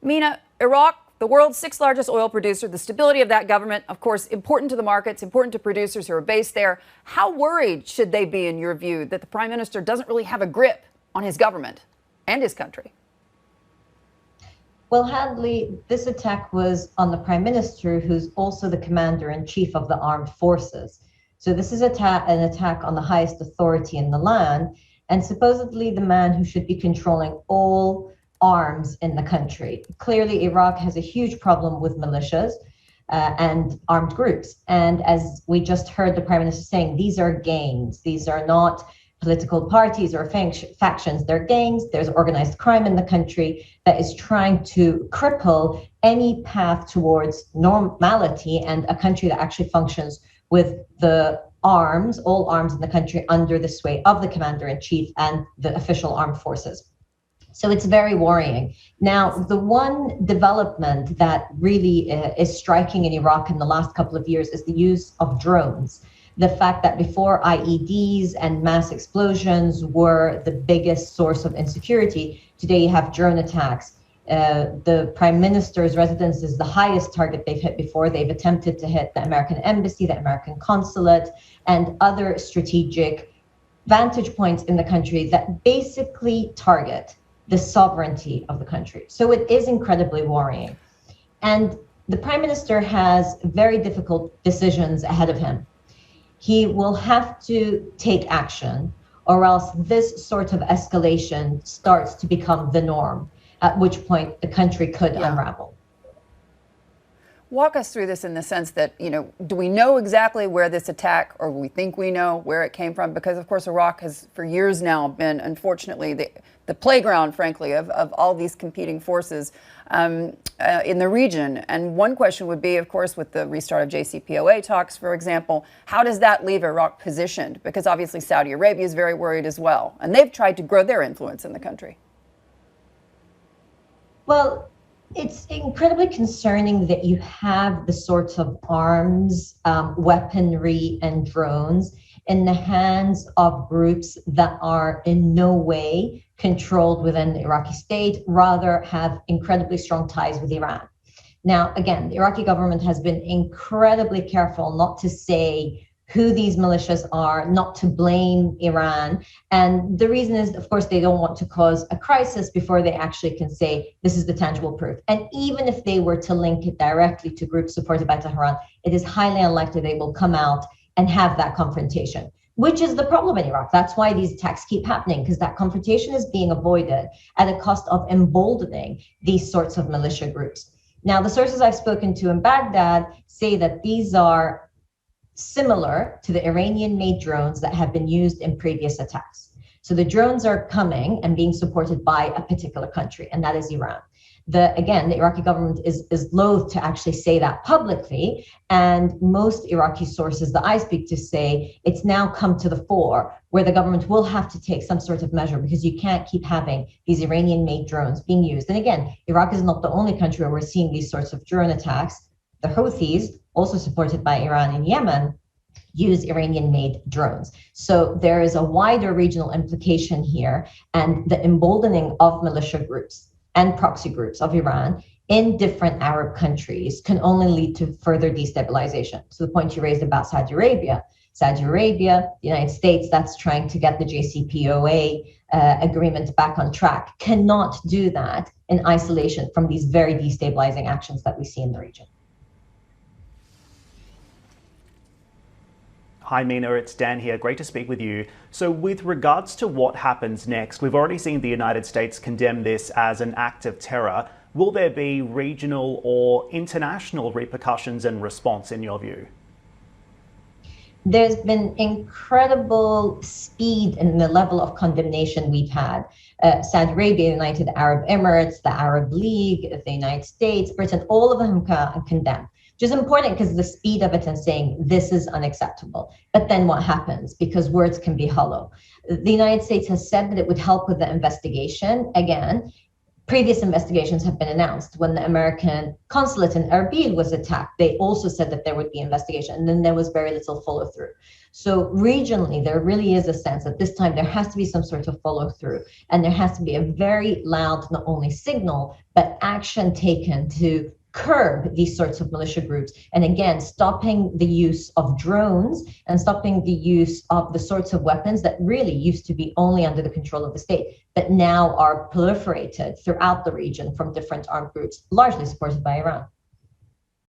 Mina, Iraq, the world's sixth largest oil producer, the stability of that government, of course, important to the markets, important to producers who are based there. How worried should they be, in your view, that the prime minister doesn't really have a grip on his government and his country? Well, Hadley, this attack was on the prime minister, who's also the commander-in-chief of the armed forces. So this is an attack on the highest authority in the land, and supposedly the man who should be controlling all arms in the country. Clearly, Iraq has a huge problem with militias and armed groups. And as we just heard the prime minister saying, these are gangs. These are not political parties or factions. They're gangs. There's organized crime in the country that is trying to cripple any path towards normality and a country that actually functions with the arms, all arms in the country, under the sway of the commander-in-chief and the official armed forces. So it's very worrying. Now, the one development that really is striking in Iraq in the last couple of years is the use of drones. The fact that before IEDs and mass explosions were the biggest source of insecurity, today you have drone attacks. The prime minister's residence is the highest target they've hit before. They've attempted to hit the American embassy, the American consulate, and other strategic vantage points in the country that basically target the sovereignty of the country. So it is incredibly worrying. And the prime minister has very difficult decisions ahead of him. He will have to take action, or else this sort of escalation starts to become the norm, at which point the country could unravel. Walk us through this in the sense that, do we know exactly where this attack, or we think we know where it came from? Because, of course, Iraq has for years now been, unfortunately, the playground, frankly, of all these competing forces in the region. And one question would be, of course, with the restart of JCPOA talks, for example, how does that leave Iraq positioned? Because obviously Saudi Arabia is very worried as well, and they've tried to grow their influence in the country. Well, it's incredibly concerning that you have the sorts of arms, weaponry, and drones in the hands of groups that are in no way controlled within the Iraqi state, rather have incredibly strong ties with Iran. Now, again, the Iraqi government has been incredibly careful not to say who these militias are, not to blame Iran. And the reason is, of course, they don't want to cause a crisis before they actually can say this is the tangible proof. And even if they were to link it directly to groups supported by Tehran, it is highly unlikely they will come out and have that confrontation, which is the problem in Iraq. That's why these attacks keep happening, because that confrontation is being avoided at a cost of emboldening these sorts of militia groups. Now, the sources I've spoken to in Baghdad say that these are similar to the Iranian-made drones that have been used in previous attacks. So the drones are coming and being supported by a particular country, and that is Iran. Again, the Iraqi government is loath to actually say that publicly, and most Iraqi sources that I speak to say it's now come to the fore where the government will have to take some sort of measure, because you can't keep having these Iranian-made drones being used. And again, Iraq is not the only country where we're seeing these sorts of drone attacks. The Houthis, also supported by Iran in Yemen, use Iranian-made drones. So there is a wider regional implication here, and the emboldening of militia groups and proxy groups of Iran in different Arab countries can only lead to further destabilization. So the point you raised about Saudi Arabia, the United States, that's trying to get the JCPOA agreement back on track, cannot do that in isolation from these very destabilizing actions that we see in the region. Hi Mina, it's Dan here. Great to speak with you. So with regards to what happens next, we've already seen the United States condemn this as an act of terror. Will there be regional or international repercussions and response in your view? There's been incredible speed in the level of condemnation we've had. Saudi Arabia, United Arab Emirates, the Arab League, the United States, Britain, all of them condemned. Which is important because the speed of it and saying this is unacceptable. But then what happens? Because words can be hollow. The United States has said that it would help with the investigation. Again, previous investigations have been announced. When the American consulate in Erbil was attacked, they also said that there would be investigation, and then there was very little follow through. So regionally, there really is a sense that this time there has to be some sort of follow through, and there has to be a very loud, not only signal, but action taken to curb these sorts of militia groups. And again, stopping the use of drones and stopping the use of the sorts of weapons that really used to be only under the control of the state, but now are proliferated throughout the region from different armed groups, largely supported by Iran.